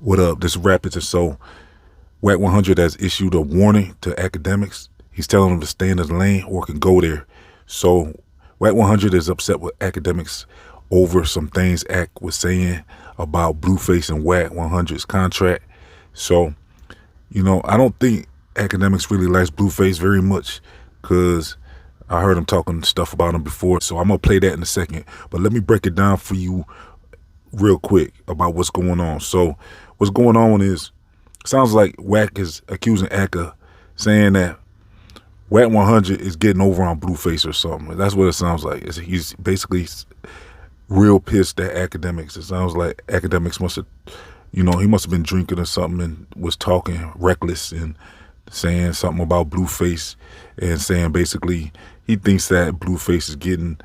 What up? This is Rapids. And so Wack 100 has issued a warning to Akademiks. He's telling them to stay in his lane or can go there. So Wack 100 is upset with Akademiks over some things Ak was saying about Blueface and Wack 100's contract. So, I don't think Akademiks really likes Blueface very much because I heard him talking stuff about him before. So I'm going to play that in a second. But let me break it down for you real quick about what's going on. So what's going on is, sounds like Wack is accusing Aka, saying that Wack 100 is getting over on Blueface or something. That's what it sounds like. He's basically real pissed at Akademiks. It sounds like Akademiks must have, he must have been drinking or something and was talking reckless and saying something about Blueface and saying basically he thinks that Blueface is getting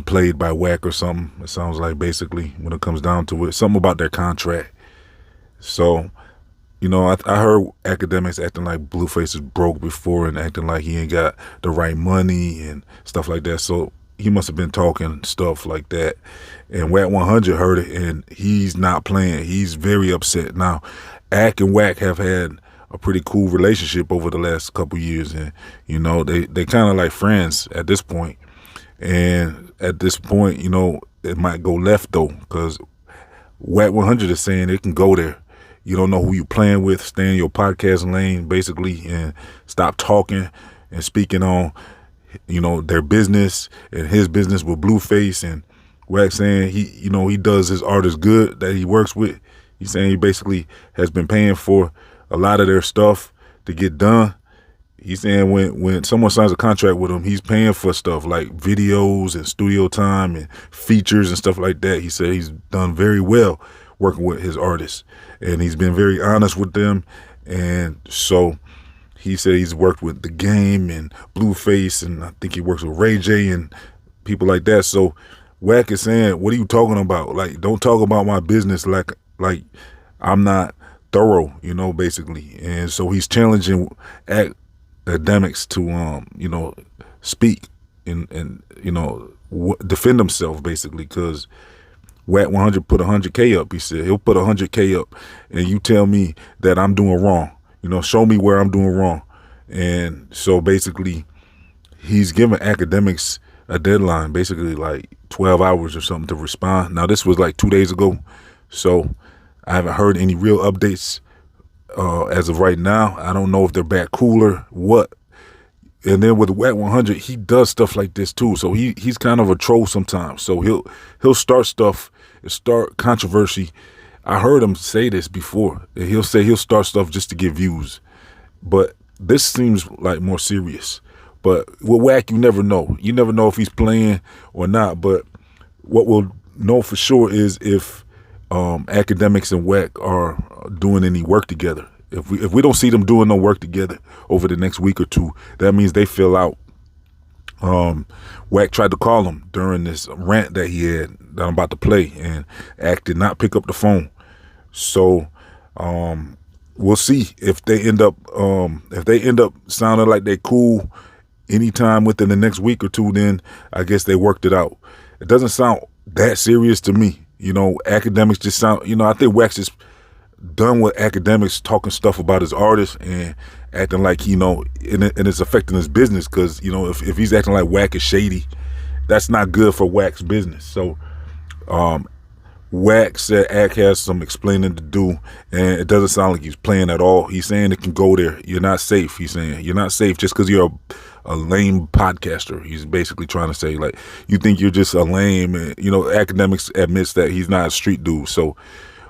played by Wack or something. It sounds like basically when it comes down to it, something about their contract. So, I heard Akademiks acting like Blueface is broke before and acting like he ain't got the right money and stuff like that. So he must have been talking stuff like that. And Wack 100 heard it and he's not playing. He's very upset. Now, Ak and Wack have had a pretty cool relationship over the last couple years. And, they kind of like friends at this point. And at this point, it might go left though, because Wack 100 is saying it can go there. You don't know who you're playing with. Stay in your podcasting lane, basically, and stop talking and speaking on, their business and his business with Blueface. And Wack saying he does his artists good that he works with. He's saying he basically has been paying for a lot of their stuff to get done. He's saying when someone signs a contract with him, he's paying for stuff like videos and studio time and features and stuff like that. He said he's done very well working with his artists, and he's been very honest with them. And so he said he's worked with The Game and Blueface, and I think he works with Ray J and people like that. So Wack is saying, what are you talking about? Like, don't talk about my business like I'm not thorough, basically. And so he's challenging Akademiks to speak and defend himself, basically, because Wack 100 put 100K up. He said he'll put 100K up and you tell me that I'm doing wrong. Show me where I'm doing wrong. And so basically he's giving Akademiks a deadline, basically like 12 hours or something to respond. Now this was like 2 days ago, so I haven't heard any real updates as of right now. I don't know if they're back cooler, what. And then with Wack 100, he does stuff like this too. So he's kind of a troll sometimes. So he'll start stuff, start controversy. I heard him say this before. He'll say he'll start stuff just to get views. But this seems like more serious. But with Wack, you never know. You never know if he's playing or not. But what we'll know for sure is if Akademiks and Wack are doing any work together. If we don't see them doing no work together over the next week or two, that means they fell out. Wack tried to call him during this rant that he had that I'm about to play, and Ak did not pick up the phone. So we'll see if they end up sounding like they cool anytime within the next week or two. Then I guess they worked it out. It doesn't sound that serious to me. Akademiks just sound. I think Wack's just done with Akademiks talking stuff about his artists and acting like and it's affecting his business, because if he's acting like Wack is shady, that's not good for Wack's business. So Wack said Ak has some explaining to do, and it doesn't sound like he's playing at all. He's saying it can go there. You're not safe. He's saying you're not safe just because you're a lame podcaster. He's basically trying to say, like, you think you're just a lame, and Akademiks admits that he's not a street dude. So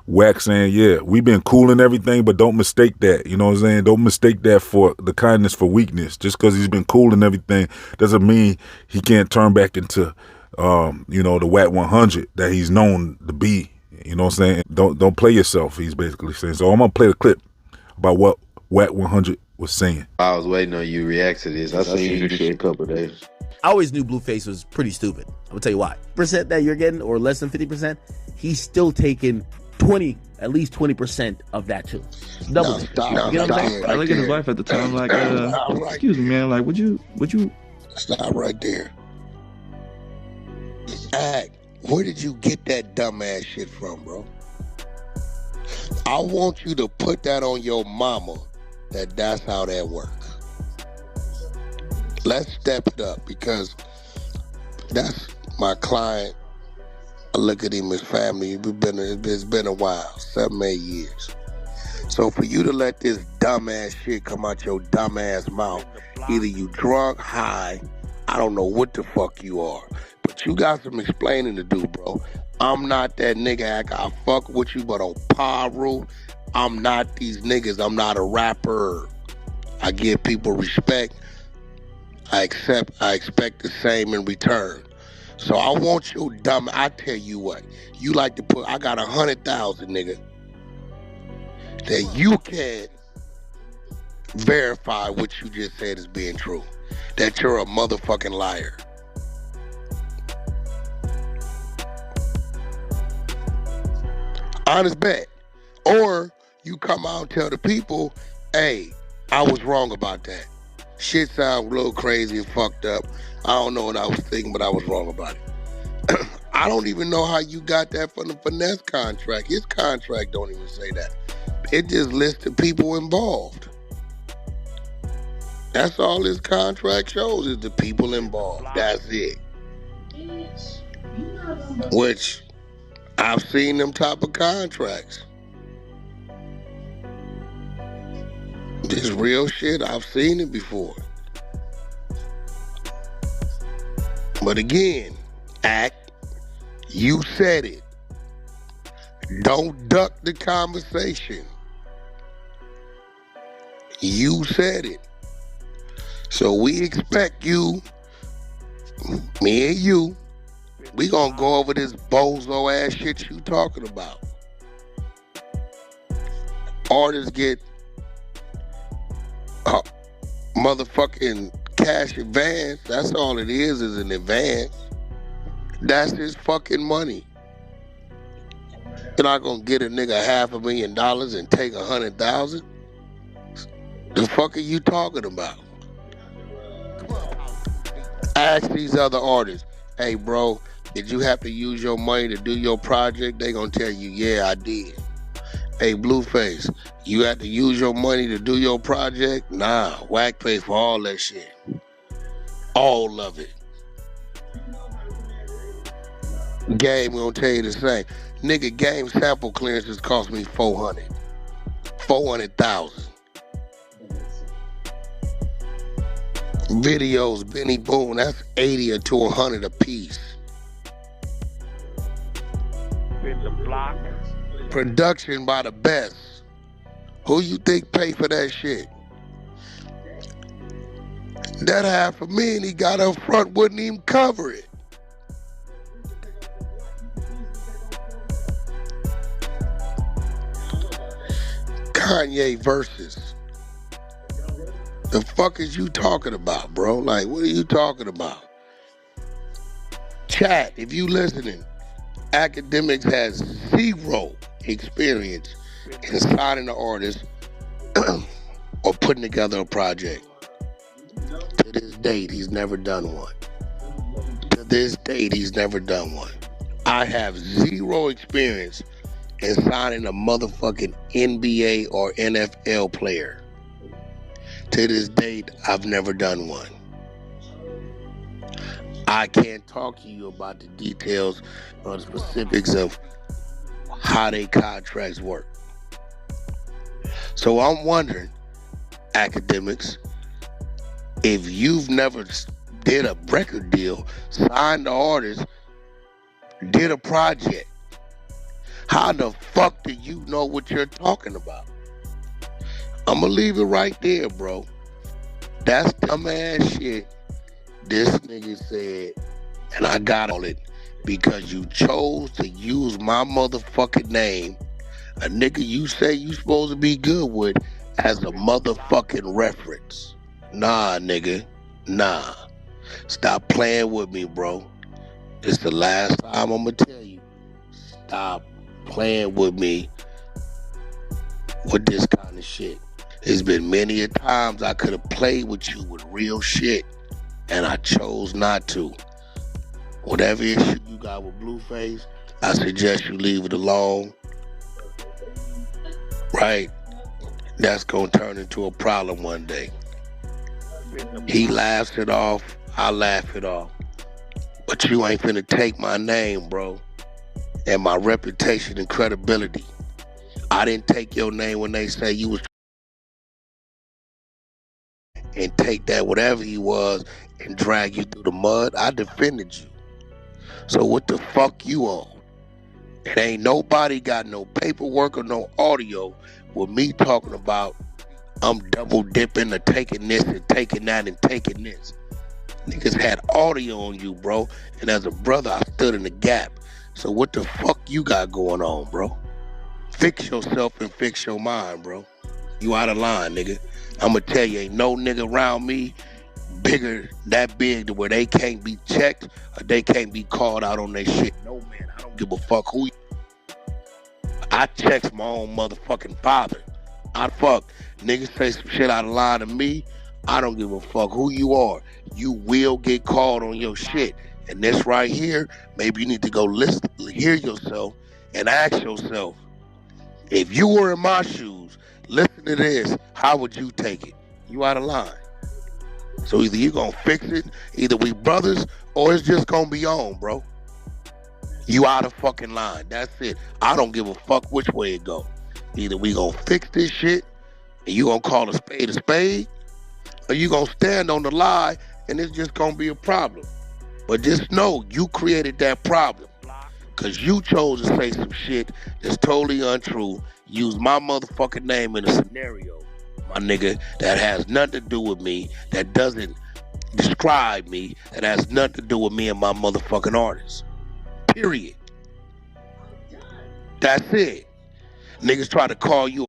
Wack saying, yeah, we've been cool and everything, but don't mistake that. You know what I'm saying? Don't mistake that for the kindness for weakness. Just because he's been cool and everything doesn't mean he can't turn back into, the Wack 100 that he's known to be. You know what I'm saying? Don't play yourself, he's basically saying. So I'm going to play the clip about what Wack 100 was saying. I was waiting on you to react to this. I seen you shit a couple of days. I always knew Blueface was pretty stupid. I'm going to tell you why. Percent that you're getting, or less than 50%, he's still taking at least 20% of that too. Double. I look at his wife at the time like, excuse me, man, like, would you stop right there? Ak, where did you get that dumbass shit from, bro? I want you to put that on your mama that that's how that works. Let's step it up because that's my client. I look at him as family. It's been a while, 7, 8 years. So for you to let this dumbass shit come out your dumbass mouth, either you drunk, high, I don't know what the fuck you are, but you got some explaining to do, bro. I'm not that nigga. I fuck with you, but on par rule, I'm not these niggas. I'm not a rapper. I give people respect. I expect the same in return. So I want your dumb. I tell you what, you like to put. I got 100,000, nigga, that you can verify what you just said is being true. That you're a motherfucking liar. Honest bet. Or you come out and tell the people, hey, I was wrong about that. Shit sounds a little crazy and fucked up. I don't know what I was thinking, but I was wrong about it. I don't even know how you got that from the finesse contract. His contract don't even say that. It just lists the people involved. That's all his contract shows is the people involved. That's it. Which I've seen them type of contracts. This real shit, I've seen it before. But again, Act, you said it. Don't duck the conversation. You said it. So we expect you, me and you, we gonna go over this bozo ass shit you talking about. Artists get motherfucking cash advance. That's all it is an advance. That's his fucking money. You're not gonna get a nigga $500,000 and take 100,000. The fuck are you talking about? Ask these other artists, hey bro, did you have to use your money to do your project? They gonna tell you, yeah, I did. Hey Blueface, you had to use your money to do your project? Nah, Wack paid for all that shit. All of it. Game gonna tell you the same. Nigga, Game sample clearances cost me $400,000. Videos, Benny Boone, that's 80 to 100 a piece. Production by the best. Who you think pay for that shit? That $500,000 he got up front wouldn't even cover it. Kanye versus. The fuck is you talking about, bro? Like, what are you talking about? Chat, if you listening, Akademiks has 0 experience in signing an artist or putting together a project. To this date, he's never done one. To this date, he's never done one. I have 0 experience in signing a motherfucking NBA or NFL player. To this date, I've never done one. I can't talk to you about the details or the specifics of how they contracts work. So I'm wondering, Akademiks, if you've never did a record deal, signed the artist, did a project, how the fuck do you know what you're talking about? I'm gonna leave it right there, bro. That's dumbass shit this nigga said, and I got on it because you chose to use my motherfucking name, a nigga you say you supposed to be good with, as a motherfucking reference. Nah, nigga. Nah. Stop playing with me, bro. It's the last time I'm gonna tell you. Stop playing with me with this kind of shit. There's been many a times I could have played with you with real shit, and I chose not to. Whatever issue you got with Blueface, I suggest you leave it alone. right? That's gonna turn into a problem one day. He laughs it off, I laugh it off. But you ain't finna take my name, bro, and my reputation and credibility. I didn't take your name when they say you was, and take that whatever he was and drag you through the mud. I defended you. So what the fuck you on? It ain't nobody got no paperwork or no audio with me talking about I'm double dipping or taking this and taking that and taking this. Niggas had audio on you, bro. And as a brother, I stood in the gap. So what the fuck you got going on, bro? Fix yourself and fix your mind, bro. You out of line, nigga. I'ma tell you, ain't no nigga around me that big to where they can't be checked or they can't be called out on their shit. No, man, I don't give a fuck who you. I checked my own motherfucking father. I fuck. Niggas say some shit out of line to me. I don't give a fuck who you are. You will get called on your shit. And this right here, maybe you need to go listen, hear yourself, and ask yourself, if you were in my shoes, listen to this, how would you take it? You out of line. So either you gonna fix it, either we brothers, or it's just gonna be on, bro. You out of fucking line. That's it. I don't give a fuck which way it go. Either we gonna fix this shit, and you gonna call a spade, or you gonna stand on the lie, and it's just gonna be a problem. But just know, you created that problem. Cause you chose to say some shit that's totally untrue, use my motherfucking name in a scenario, my nigga, that has nothing to do with me, that doesn't describe me, that has nothing to do with me and my motherfucking artist. Period. That's it. Niggas try to call you.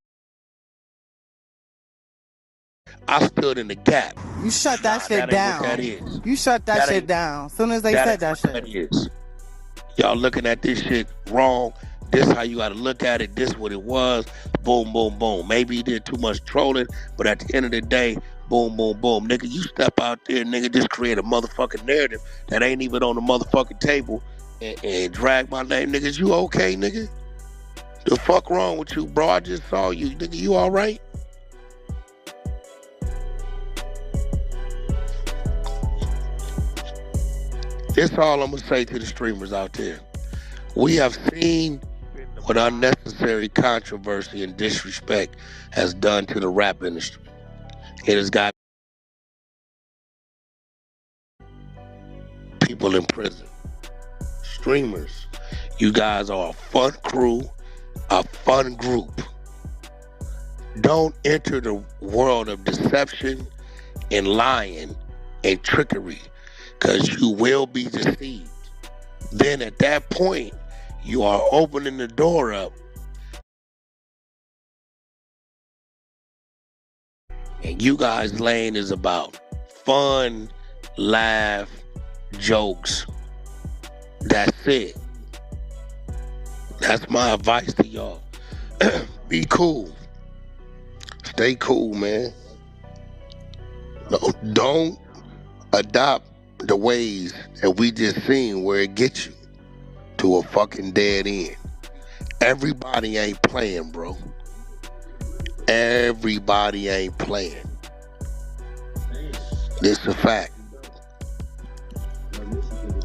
I stood in the gap. You shut that shit down. That is. You shut that shit down. As soon as they said that shit. That is. Y'all looking at this shit wrong. This how you gotta look at it. This what it was. Boom, boom, boom. Maybe you did too much trolling, but at the end of the day, boom, boom, boom. Nigga, you step out there, nigga, just create a motherfucking narrative that ain't even on the motherfucking table and drag my name. Niggas, you okay, nigga? The fuck wrong with you, bro? I just saw you. Nigga, you all right? This all I'm gonna say to the streamers out there. We have seen what unnecessary controversy and disrespect has done to the rap industry. It has got people in prison. Streamers, you guys are a fun crew, a fun group. Don't enter the world of deception and lying and trickery, because you will be deceived. Then at that point, you are opening the door up. And you guys' lane is about fun, laugh, jokes. That's it. That's my advice to y'all. Be cool. Stay cool, man. No, don't adopt the ways that we just seen where it gets you to a fucking dead end. Everybody ain't playing, bro. Everybody ain't playing. This is a fact.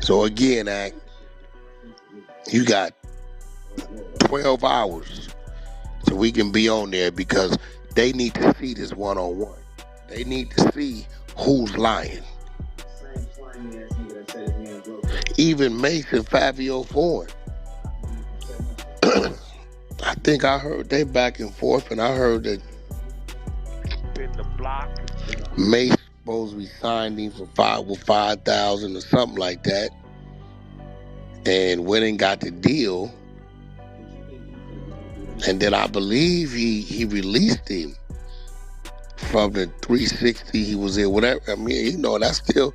So again, Act, you got 12 hours so we can be on there, because they need to see this one-on-one. They need to see who's lying. Even Mason Fabio Ford. I think I heard they back and forth, and I heard that Mace supposed to be signed him for $5,000 or something like that, and went and got the deal, and then I believe he released him from the 360 he was in. Whatever. I mean, you know, that's still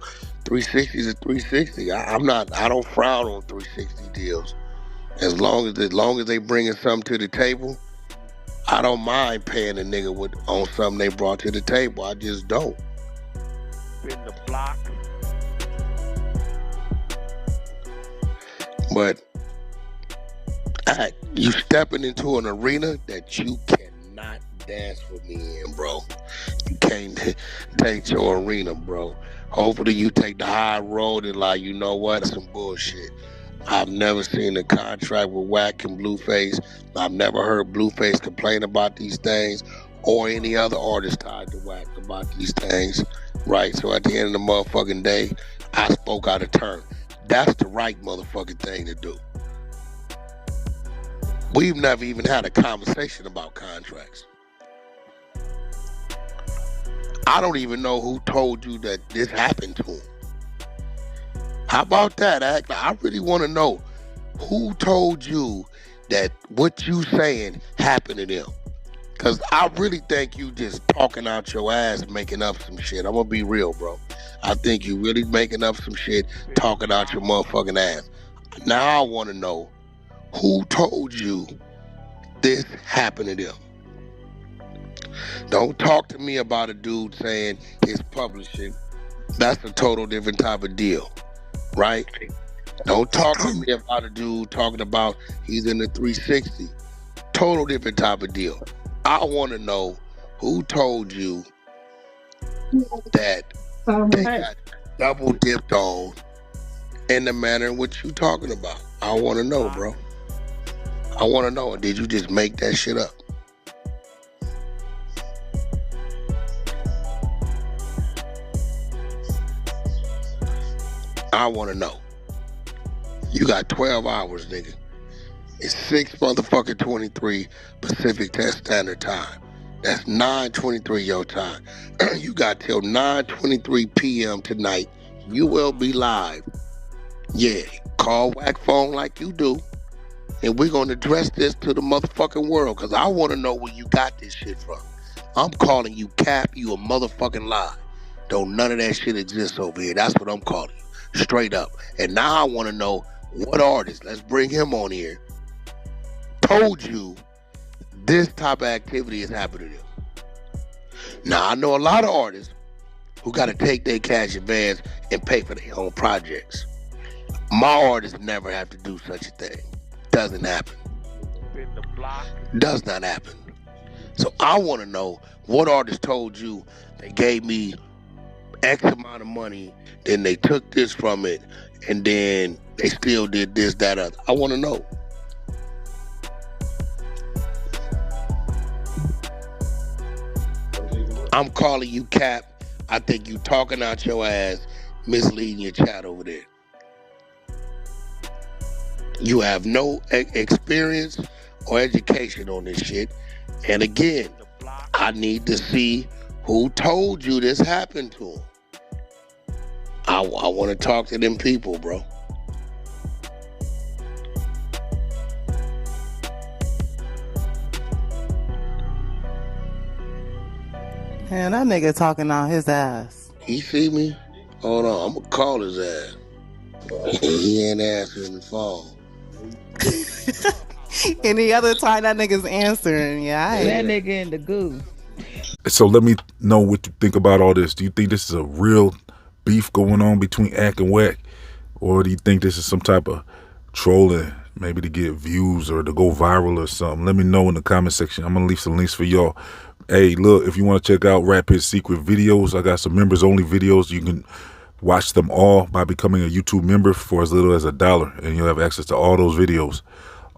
360 is a 360. I don't frown on 360 deals. As long as they bringing something to the table, I don't mind paying a nigga on something they brought to the table. I just don't. In the block. But you stepping into an arena that you cannot dance for me in, bro. You can't take your arena, bro. Hopefully you take the high road and like, you know what, some bullshit. I've never seen a contract with Wack and Blueface. I've never heard Blueface complain about these things or any other artist tied to Wack about these things, right? So at the end of the motherfucking day, I spoke out of turn. That's the right motherfucking thing to do. We've never even had a conversation about contracts. I don't even know who told you that this happened to him. How about that, Act? I really want to know who told you that what you saying happened to them. Because I really think you just talking out your ass and making up some shit. I'm going to be real, bro. I think you really making up some shit, talking out your motherfucking ass. Now I want to know who told you this happened to them. Don't talk to me about a dude saying his publishing. That's a total different type of deal. Right? Don't talk to me about a dude talking about he's in the 360. Total different type of deal. I want to know who told you that they got double dipped on in the manner in which you talking about. I want to know, bro. I want to know. Did you just make that shit up? I want to know. You got 12 hours, nigga. It's 6:23 Pacific Standard Time. That's 9:23 your time. You got till 9:23 p.m. tonight. You will be live. Yeah, call Wack phone like you do. And we're going to address this to the motherfucking world because I want to know where you got this shit from. I'm calling you cap. You a motherfucking lie. Don't none of that shit exist over here. That's what I'm calling you. Straight up. And now I want to know what artist, let's bring him on here, told you this type of activity is happening to them. Now, I know a lot of artists who got to take their cash advance and pay for their own projects. My artists never have to do such a thing. Doesn't happen. Does not happen. So I want to know what artist told you they gave me X amount of money, then they took this from it, and then they still did this, that, other. I want to know. I'm calling you cap. I think you talking out your ass, misleading your chat over there. You have no experience or education on this shit. And again, I need to see who told you this happened to him. I want to talk to them people, bro. Man, that nigga talking out his ass. He see me? Hold on, I'm gonna call his ass. He ain't answering the phone. Any other time that nigga's answering, yeah. That nigga in the goo. So let me know what you think about all this. Do you think this is a real beef going on between Ak and Wack? Or do you think this is some type of trolling, maybe to get views or to go viral or something? Let me know in the comment section. I'm going to leave some links for y'all. Hey, look, if you want to check out Rap HITZ secret videos, I got some members-only videos. You can watch them all by becoming a YouTube member for as little as $1, and you'll have access to all those videos.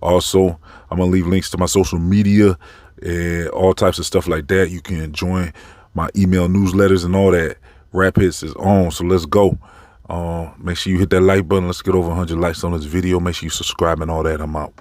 Also, I'm going to leave links to my social media and all types of stuff like that. You can join my email newsletters and all that. Rap HITZ is on, so let's go. Make sure you hit that like button. Let's get over 100 likes on this video. Make sure you subscribe and all that. I'm out.